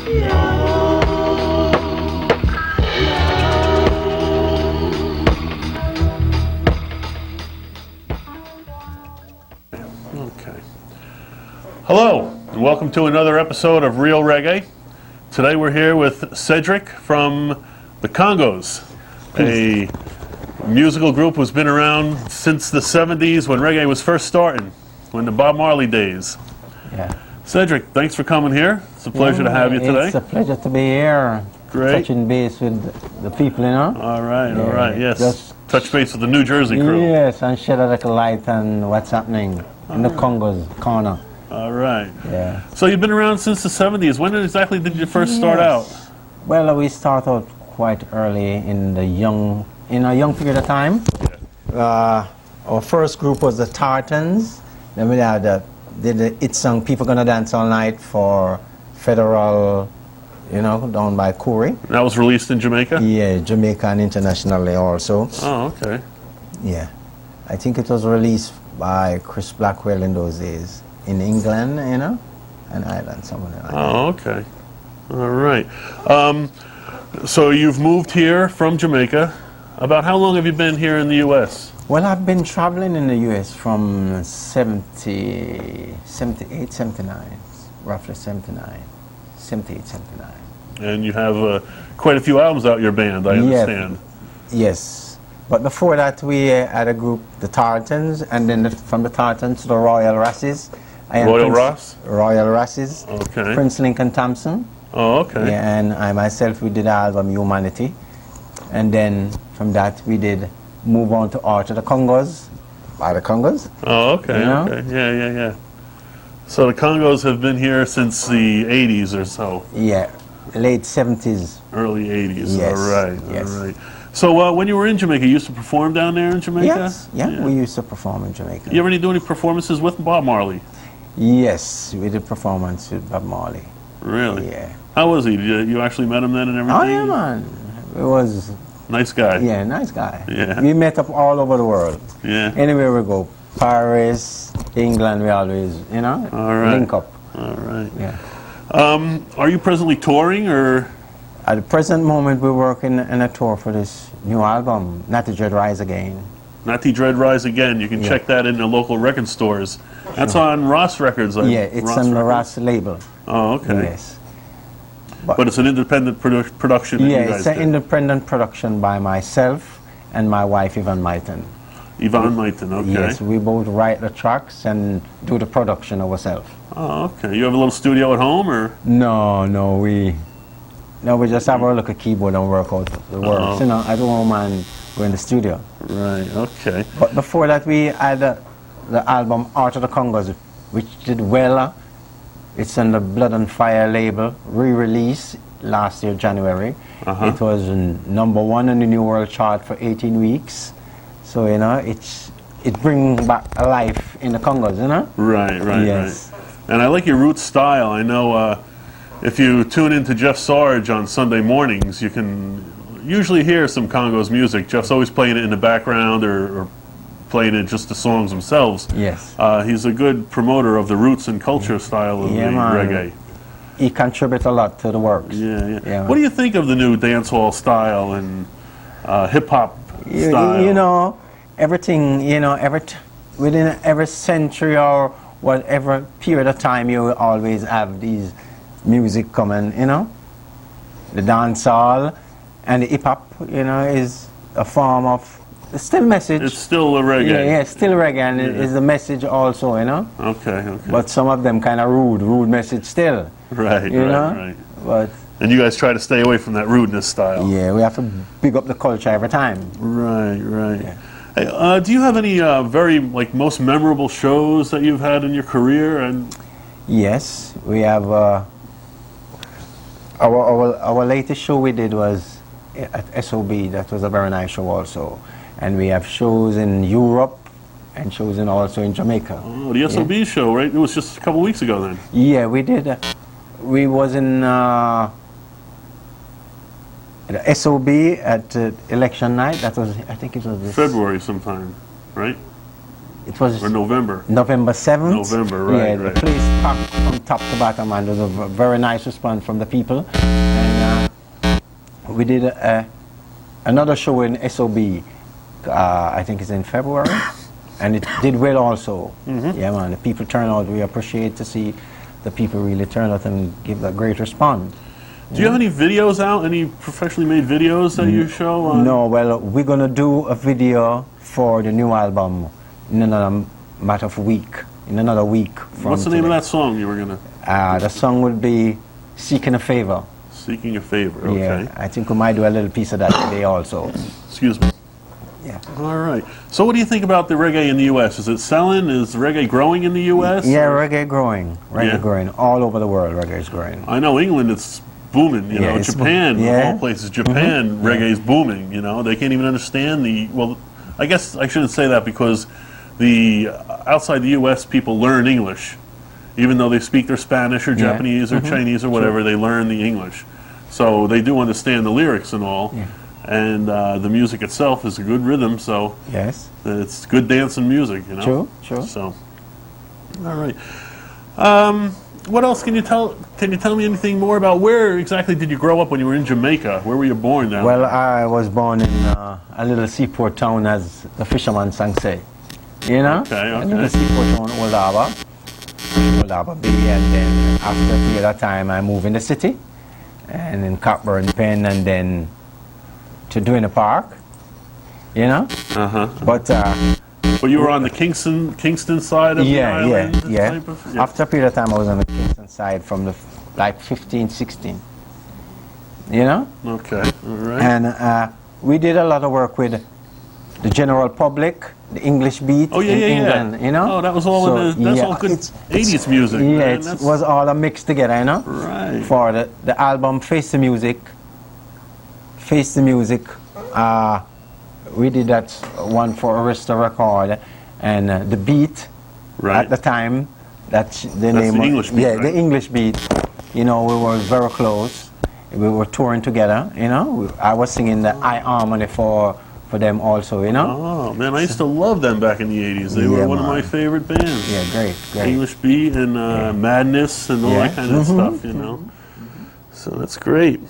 Okay. Hello, and welcome to another episode of RaelReggae. Today we're here with Cedric from the Congos, a musical group who's been around since the 70s when reggae was first starting, when the Bob Marley days. Yeah. Cedric, thanks for coming here. It's a pleasure to have you today. It's a pleasure to be here. Great. Touching base with the people, you know. All right, yes. Just touch base with the New Jersey crew. Yes, and shed a little light on what's happening in the Congos corner. All right. Yeah. So you've been around since the 70s. When exactly did you first start out? Well, we start out quite early in a young period of time. Yeah. Our first group was the Tartans. Then we had did the hit song "People Gonna Dance All Night" for Federal, down by Corey. That was released in Jamaica? Yeah, Jamaica and internationally also. Oh, okay. Yeah, I think it was released by Chris Blackwell in those days in England, and Ireland, somewhere like that. Oh, okay. All right. So you've moved here from Jamaica. About how long have you been here in the U.S.? Well, I've been traveling in the U.S. from 78, 79, roughly 78, 79. And you have quite a few albums out your band, I understand. Yes. But before that, we had a group, the Tartans, and then from the Tartans to the Royal Rasses. Royal Ross? Royal Rasses. Okay. Prince Lincoln Thompson. Oh, okay. Yeah, and I myself, we did the album Humanity. And then from that, we did move on to Art of the Congos, by the Congos. Oh, okay, okay. Yeah. So the Congos have been here since the 80s or so. Yeah, late 70s. Early 80s, yes. All right, yes. all right. So when you were in Jamaica, you used to perform down there in Jamaica? Yes, yeah, we used to perform in Jamaica. You ever do any performances with Bob Marley? Yes, we did performance with Bob Marley. Really? Yeah. How was he? You actually met him then and everything? Oh, yeah, man. It was... Nice guy. Yeah, nice guy. Yeah. We met up all over the world. Yeah. Anywhere we go, Paris, England, we always, all right. link up. All right. Yeah. Are you presently touring or? At the present moment, we're working in a tour for this new album, Natty Dread Rise Again. Natty Dread Rise Again. You can check that in the local record stores. That's on Ross Records. Yeah, it's on the Ross label. Oh, okay. Yes. But it's an independent production that you guys it's an did. independent production by myself and my wife, Yvonne Myton. Yvonne Myton, okay. Yes, we both write the tracks and do the production ourselves. Oh, okay. You have a little studio at home, or? No, we just have our little keyboard and work out the words. I don't mind go in the studio. Right, okay. But before that, we had the album Art of the Congos, which did well. It's on the Blood and Fire label, re-release last year, January. It was #1 on the New World Chart for 18 weeks. So, it brings back a life in the Congos, Right, yes. right. And I like your roots style. I know if you tune into Jeff Sarge on Sunday mornings, you can usually hear some Congos music. Jeff's always playing it in the background or playing it just the songs themselves. Yes. He's a good promoter of the roots and culture style of the reggae. He contributes a lot to the works. Yeah. What do you think of the new dancehall style and hip-hop style? Everything, within every century or whatever period of time, you always have these music coming, The dancehall and the hip-hop, is a form of still message. It's still a reggae. Yeah, still reggae, and it is the message also, Okay. But some of them kind of rude message still. Right, right. But and you guys try to stay away from that rudeness style. yeah, we have to big up the culture every time. Right. Yeah. Hey, do you have any very most memorable shows that you've had in your career? And Yes, we have our latest show we did was at SOB. That was a very nice show also. And we have shows in Europe and shows also in Jamaica. Oh, the SOB show, right? It was just a couple weeks ago then. Yeah, we did. We was in the SOB at election night. That was, I think it was this February sometime, right? It was Or November? November 7th. November, right, Yeah, right. the place packed from top to bottom, and there was a very nice response from the people. And we did another show in SOB, I think it's in February, and it did well also. Yeah, man, the people turn out. We appreciate to see the people really turn out and give a great response. Do you have any videos out? Any professionally made videos that you show? On? No, well, we're going to do a video for the new album in another matter of a week, in another week from What's the name of that song you were going to? The song would be Seeking a Favor. Seeking a Favor, okay. Yeah, I think we might do a little piece of that today also. Excuse me. Yeah. All right. So what do you think about the reggae in the U.S.? Is it selling? Is reggae growing in the U.S.? Yeah, reggae growing. Reggae Yeah. growing. All over the world, reggae is growing. I know England, it's booming. You know, it's Japan, boom- of yeah. all places, Japan, reggae is booming. You know, they can't even understand well, I guess I shouldn't say that because the outside the U.S. people learn English. Even though they speak their Spanish or Yeah. Japanese or Chinese or whatever, they learn the English. So they do understand the lyrics and all. Yeah. And the music itself is a good rhythm, so Yes. it's good dancing music, you know. True, true. So, all right. What else can you tell? Can you tell me anything more about where exactly did you grow up when you were in Jamaica? Where were you born down Well, there? I was born in a little seaport town, as the fisherman sang say. You know? Okay, A okay. little seaport town, Old Harbour Bay, and then after a period of time I moved in the city, and in Cockburn Pen, and then to Duina Park, you know? Uh-huh. But But you were on the Kingston side of the island? type of- After a period of time I was on the Kingston side from the like 15, 16. You know? Okay, all right. And we did a lot of work with the general public, the English beat Oh, yeah, in yeah, England, yeah. you know? Oh, that was all in the, that's yeah, all good it's- 80s music, Yeah, man. it That's, was all a mix together, you know? Right. For the album Face the Music, we did that one for Arista Record, and the beat Right. at the time, that's the the name of English beat, yeah, right? the English beat. You know, we were very close. We were touring together, you know? I was singing the I Harmony for them also, you know? Oh, man, I used to love them back in the 80s. They were Yeah, one of my man. favorite bands. Yeah, great, great. English Beat and Madness and all Yeah. that kind of stuff, you know. So that's great.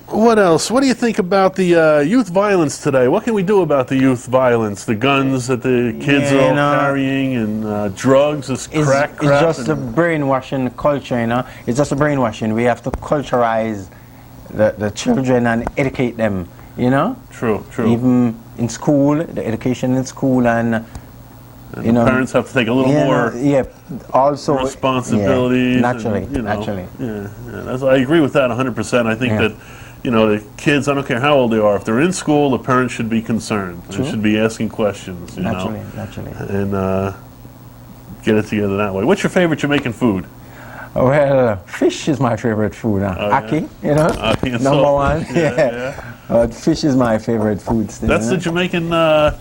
What else? What do you think about the youth violence today? What can we do about the youth violence? The guns that the kids Yeah, are all you know, carrying and drugs, this It's crack crap. just a and- brainwashing culture, you know? It's just a brainwashing. We have to culturize the children and educate them, you know? True, true. Even in school, the education in school, and you know, Parents have to take a little yeah, more yeah, also responsibilities. yeah, and, naturally, you know, naturally. Yeah, I agree with that 100%. I think Yeah. that, you know, the kids, I don't care how old they are, if they're in school, the parents should be concerned. True. They should be asking questions, you Naturally, know, naturally. and get it together that way. What's your favorite Jamaican food? Well, fish is my favorite food. Oh, yeah? Aki, you know, Aki and number saltfish. one. Yeah, Fish is my favorite food. Still, That's you the know?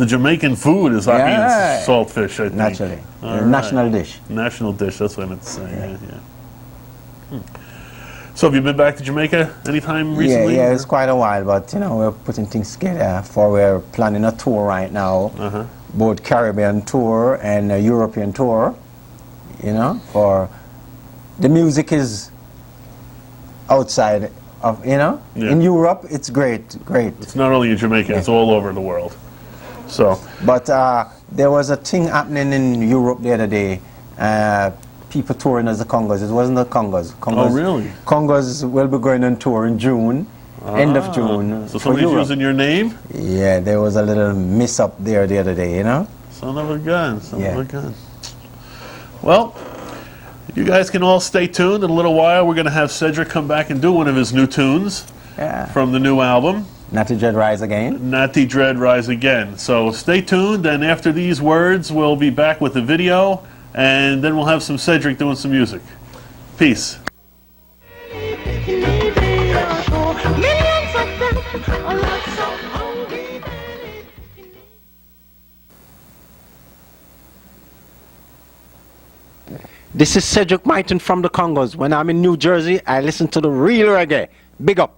Jamaican food is ackee Yeah. and saltfish, I think. Naturally, All the right. national dish. National dish, that's what I meant to say. Yeah. So have you been back to Jamaica anytime recently? Yeah, it's quite a while, but you know, we're putting things together we're planning a tour right now, Uh-huh. both Caribbean tour and a European tour, you know, for the music is outside of, you know, Yeah. in Europe, it's great. It's not only in Jamaica, it's all over the world. So, But there was a thing happening in Europe the other day, people touring as the Congos. It wasn't the Congos. oh really? Congos will be going on tour in June, end of June. So for somebody's Europe. using your name? Yeah, there was a little miss up there the other day, you know? Son of a gun, son Yeah. of a gun. Well, you guys can all stay tuned. In a little while, we're going to have Cedric come back and do one of his new tunes Yeah. from the new album, Natty Dread Rise Again. Natty Dread Rise Again. So stay tuned, and after these words, we'll be back with the video, and then we'll have some Cedric doing some music. Peace. This is Cedric Myton from the Congos. When I'm in New Jersey, I listen to the real reggae. Big up.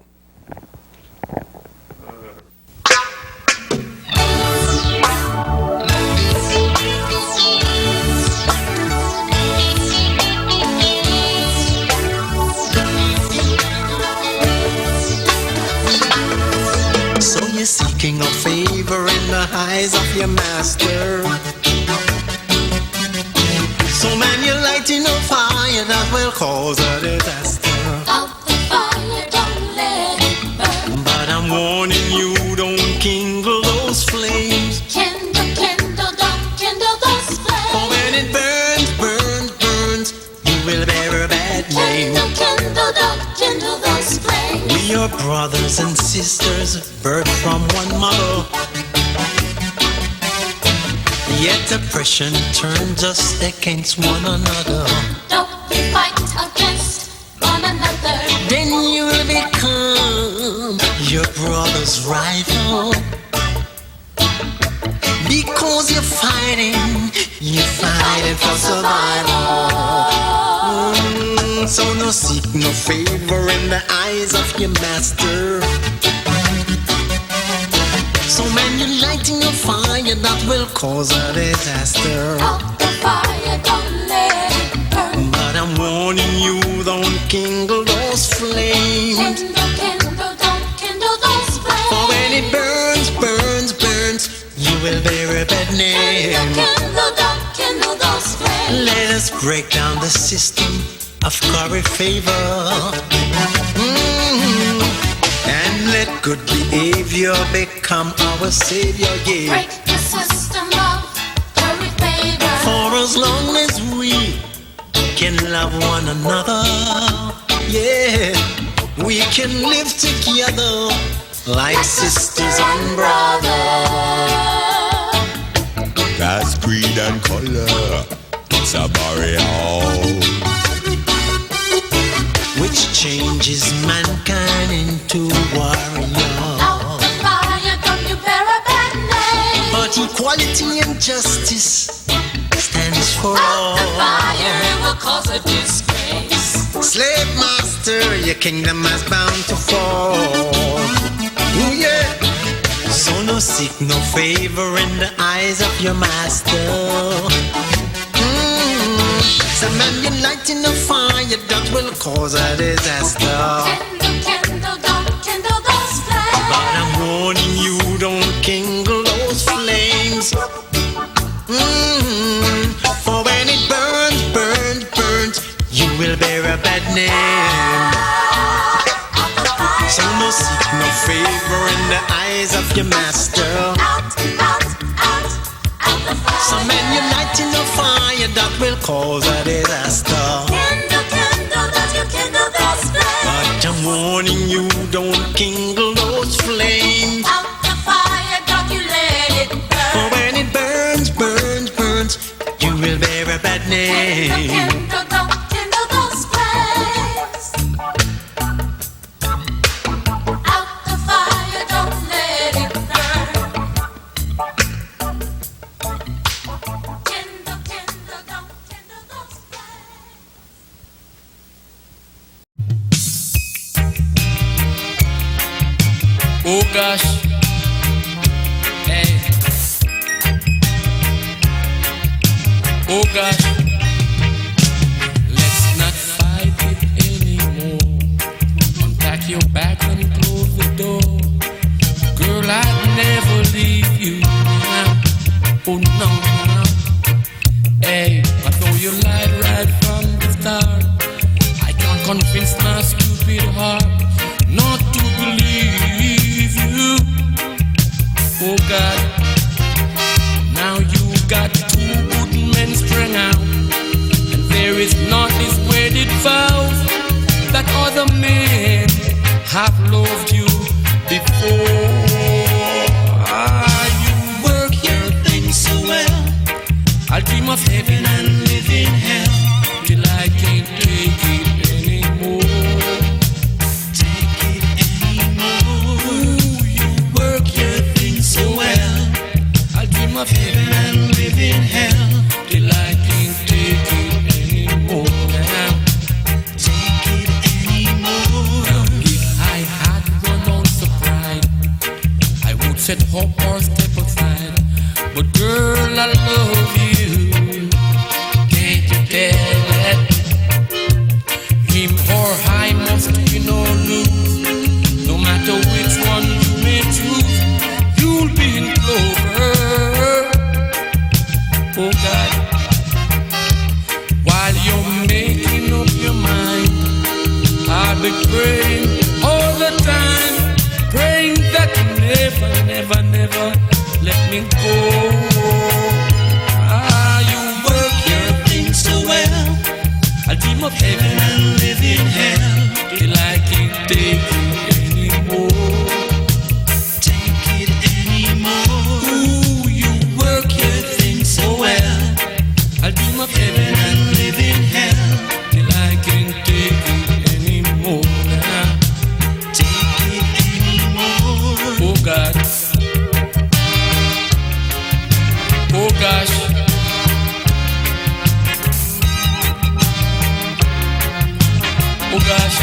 eyes of your master. So man, you're lighting a fire that will cause a disaster. Out the fire, don't let it burn. But I'm warning you, don't kindle those flames. Kindle, kindle, don't kindle those flames. For when it burns, burns, burns, you will bear a bad name. Kindle, kindle, don't kindle those flames. We are brothers and sisters, birthed from one mother. Yet oppression turns us against one another. Don't we fight against one another? Then you will become your brother's rival. Because you're fighting for survival. So no seek no favor in the eyes of your master. So man, you're lighting a fire that will cause a disaster. Out the fire, don't let it burn. But I'm warning you, don't kindle those flames. Kindle, kindle, don't kindle those flames. For when it burns, burns, burns, you will bear a bad name. Kindle, kindle, don't kindle those flames. Let us break down the system of curry favor. And let good behavior become our savior, yeah. Break the system of curry favor. For as long as we can love one another, yeah, we can live together like sisters and brothers. That's greed and color, it's a barrier which changes mankind into warrior. Out the fire, don't you bear a bad name. But equality and justice stands for all. Out the fire, it will cause a disgrace. Slave master, your kingdom has bound to fall. Ooh, yeah. So no seek no favor in the eyes of your master. So man, you're lighting a fire that will cause a disaster. Kindle, kindle, don't kindle those flames. But I'm warning you, don't kindle those flames. For when it burns, burns, burns, you will bear a bad name. So no seek no favor in the eyes of your master. Out the fire. So man, you're lighting a fire that will cause a disaster. Kindle, kindle, don't you kindle those flames. But I'm warning you, don't kindle those flames. Out the fire, don't you let it burn. For when it burns, burns, burns, you will bear a bad name. Kindle, don't kindle those flames. Out the fire, don't let it burn. Kindle, kindle, don't kindle those flames. Oh gosh, hey. Oh gosh, let's not fight it anymore. Unpack your bag and close the door. Girl, I'd never leave you now. Oh no, no. Hey, I know you lied right from the start. I can't convince my stupid heart not to believe you. Oh God, now you got two good men strung out, and there is not this wedded vows that other men have loved you before. You work your things so well. I'll dream of heaven and live in hell till I can't take it anymore. Of heaven and live in hell till I can't take it anymore now. Take it anymore. Now if I had 1 ounce of pride, I would set hope or step aside. But girl, I love you. Can't you tell it? Him or I must win or lose. No matter which one you may choose, you'll be in clover. be praying all the time, praying that you never, never, never let me go. You work your things so well. I'll dream of heaven and live in hell till I can't take it anymore. Take it anymore. Ooh, you work your things so well. I'll dream of heaven and live in hell till I can't take it anymore. Take it anymore. Oh God. Oh gosh. Oh gosh.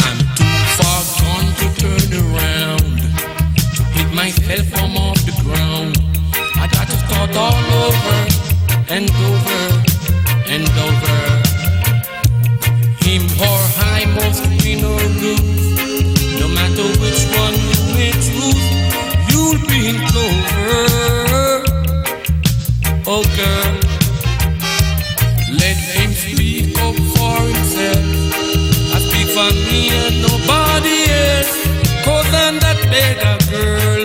I'm too far gone to turn around, to pick myself from off the ground. I got to start all over and over and over. Him or I must win or lose. No matter which one you may choose, you'll be in clover. Oh girl, let him speak up for himself. I speak for me and nobody else. 'Cause I'm that beggar girl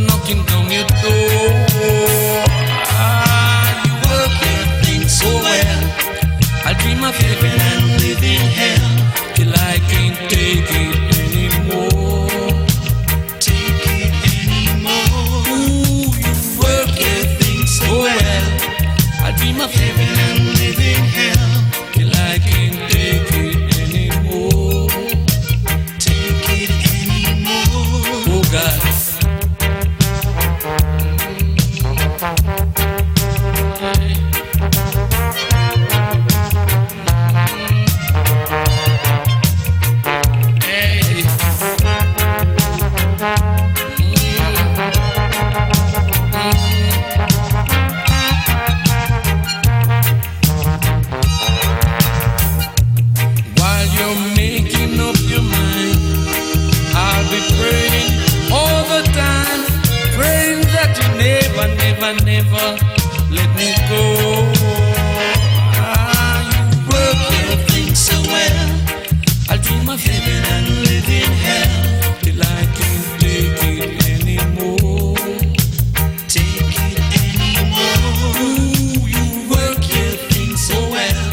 knocking down your door. You work your things so well. I dream of heaven and live in hell till I can't take it anymore. Take it anymore. Ooh, you work your things so well. I dream of heaven and live in hell till I can't take it anymore. Take it anymore. Oh God. Hey. While you're making up your mind, I'll be praying all the time, praying that you never, never, never let me go. You work your things so well. I'll dream of heaven and live in hell till I can't take it anymore. Take it anymore. Ooh, you work your things so well.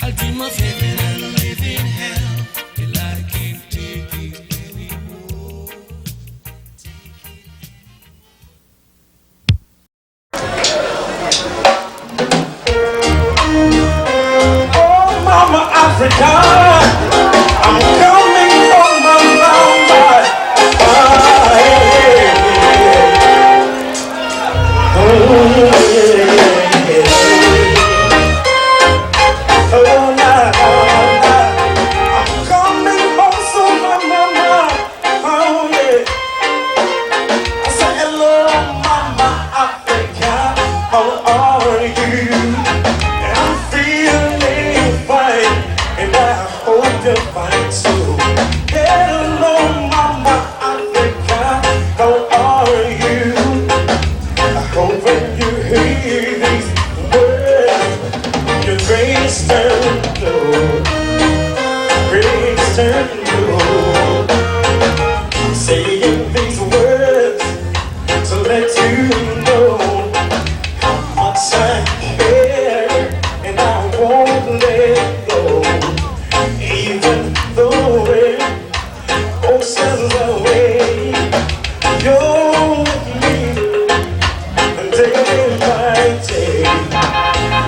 I'll dream of heaven and live in hell till I can't take it anymore. Oh, Mama Africa, I'm coming from my mama. Oh, nah, I'm coming home to my mama. Oh, yeah. I say hello, Mama Africa. How are you? I'm feeling fine, and I hope you're fine too. Hello, Mama Africa, how are you? I hope when you hear these words, your grace turn blue, grace turn blue. Saying these words to let you know how much I care, and I won't let go. Even though we're oceans away, you're with me day by day.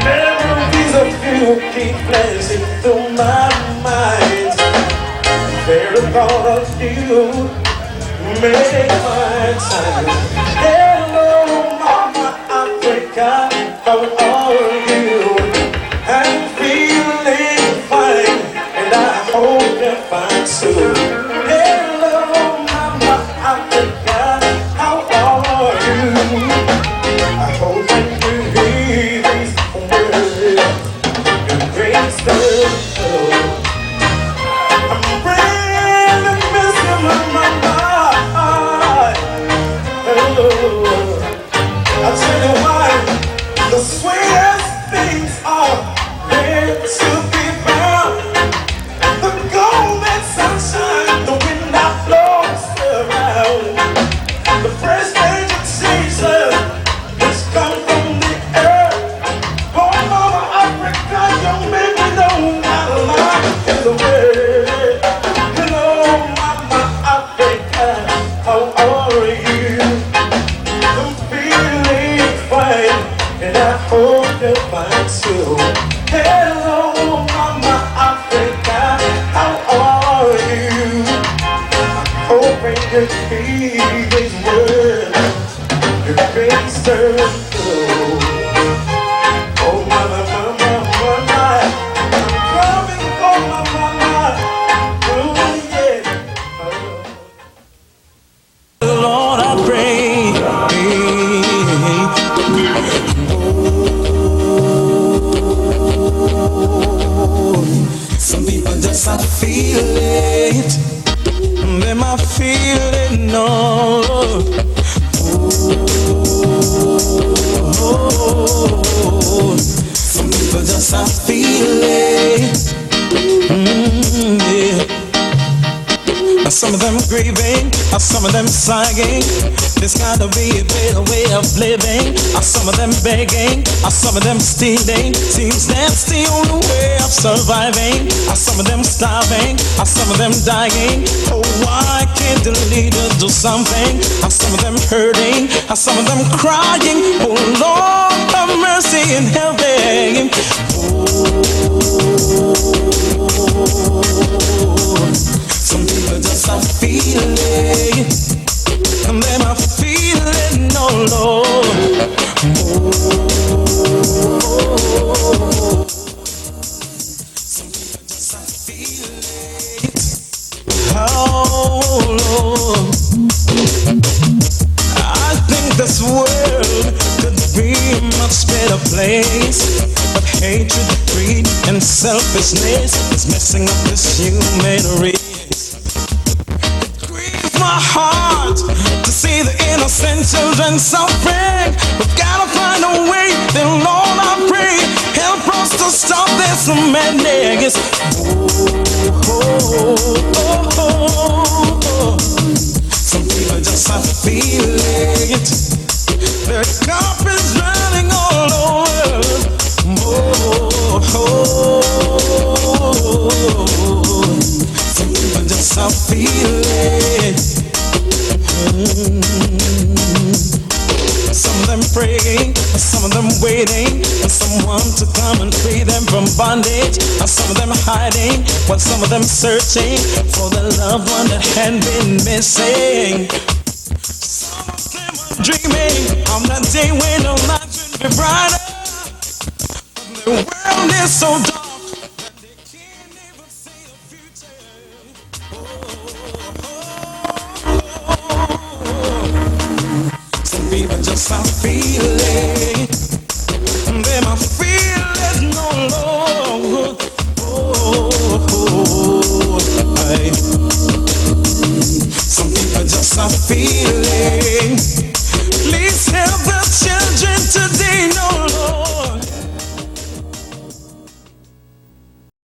Memories of you keep flashing through my mind. Very thought of you make my time. Hello, Mama Africa, how are you? I'm feeling fine, and I hope you're fine too. Hello, Mama Africa, how are you? I hope that you hear these words, your grace turn blue. I'm really missing my mama. I'll tell you why. The sweetest things are meant to be found. just a feeling. Yeah. Some of them grieving, some of them sighing. There's gotta be a better way of living. Some of them begging, some of them stealing. Seems that's the only way of surviving. Some of them starving, some of them dying. Oh, why can't the leader do something? Some of them hurting, some of them crying. Oh, Lord, have mercy and help them. Some people just are feeling, and them are feeling, no Lord. Some people just are feeling, oh Lord. I think this world could be a much better place, but hatred, greed, and selfishness is messing up this human race. My heart to see the innocent children suffering. We've gotta find a way, then Lord I pray, help us to stop this madness. Some people just are feeling it. Their cup is running all over. Some people just are feeling. Some of them praying, some of them waiting for someone to come and free them from bondage. Some of them hiding, while some of them searching for the loved one that had been missing. Some of them are dreaming of that day when the light will be brighter. The world is so dark.